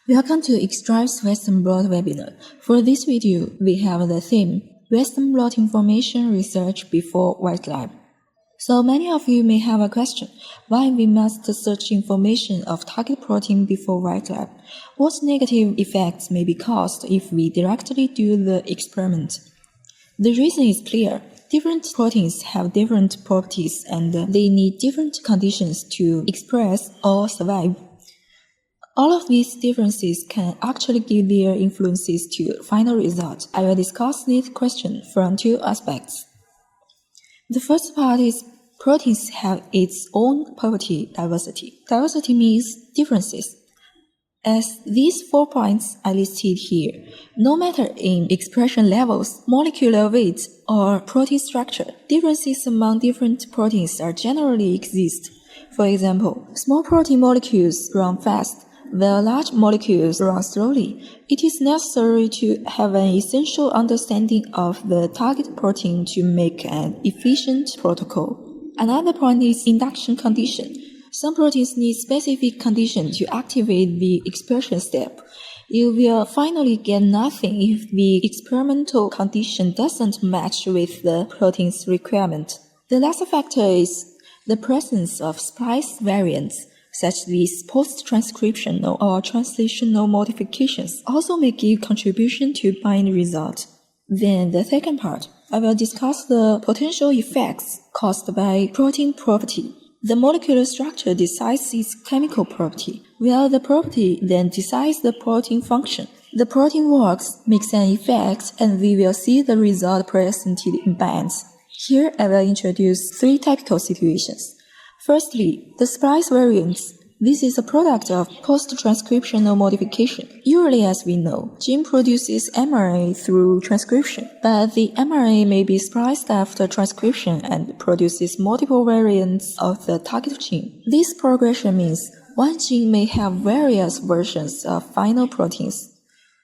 Welcome to Extract's Western blot webinar. For this video, we have the theme, Western blot information research before white lab. So many of you may have a question, why we must search information of target protein before white lab? What negative effects may be caused if we directly do the experiment? The reason is clear. Different proteins have different properties and they need different conditions to express or survive. All of these differences can actually give their influences to final result. I will discuss this question from two aspects. The first part is proteins have its own property diversity. Diversity means differences. As these 4 points are listed here, no matter in expression levels, molecular weight, or protein structure, differences among different proteins are generally exist. For example, small protein molecules run fast, while large molecules run slowly. It is necessary to have an essential understanding of the target protein to make an efficient protocol. Another point is induction condition. Some proteins need specific condition to activate the expression step. You will finally get nothing if the experimental condition doesn't match with the protein's requirement. The last factor is the presence of splice variants, such as post-transcriptional or translational modifications, also may give contribution to bind result. Then the second part, I will discuss the potential effects caused by protein property. The molecular structure decides its chemical property, while the property then decides the protein function. The protein works, makes an effect, and we will see the result presented in bands. Here I will introduce 3 typical situations. Firstly, the splice variants. This is a product of post-transcriptional modification. Usually, as we know, gene produces mRNA through transcription, but the mRNA may be spliced after transcription and produces multiple variants of the target gene. This progression means one gene may have various versions of final proteins.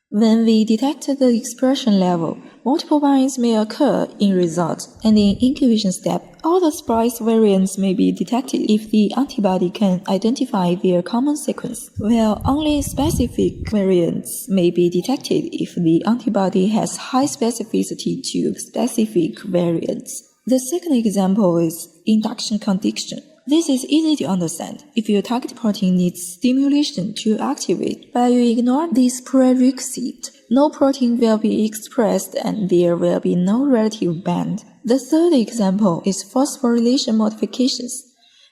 When we detect the expression level, multiple binds may occur in result, and in incubation step, all the splice variants may be detected if the antibody can identify their common sequence, while only specific variants may be detected if the antibody has high specificity to specific variants. The second example is induction condition. This is easy to understand. If your target protein needs stimulation to activate, but you ignore this prerequisite, no protein will be expressed and there will be no relative band. The third example is phosphorylation modifications.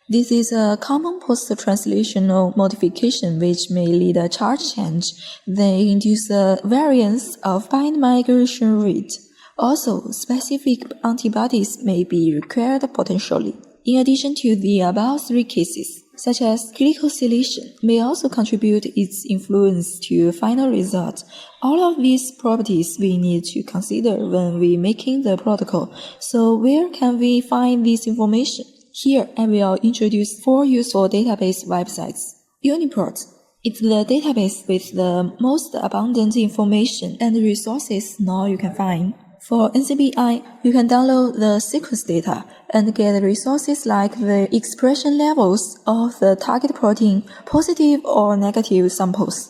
This is a common post-translational modification which may lead a charge change, then induce a variance of bind migration rate. Also, specific antibodies may be required potentially. In addition to the above 3 cases, such as glycosylation, may also contribute its influence to final result. All of these properties we need to consider when we making the protocol. So where can we find this information? Here I will introduce 4 useful database websites. UniProt. It's the database with the most abundant information and resources now you can find. For NCBI, you can download the sequence data and get resources like the expression levels of the target protein, positive or negative samples.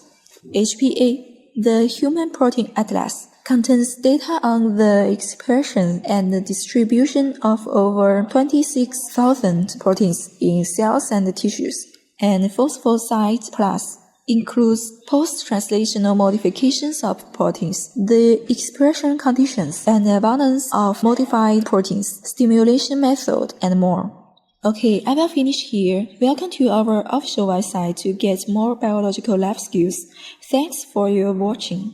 HPA, the Human Protein Atlas, contains data on the expression and the distribution of over 26,000 proteins in cells and tissues. And Phosphocyte Plus includes post-translational modifications of proteins, the expression conditions, and the abundance of modified proteins, stimulation method, and more. Okay, I will finish here. Welcome to our official website to get more biological lab skills. Thanks for your watching.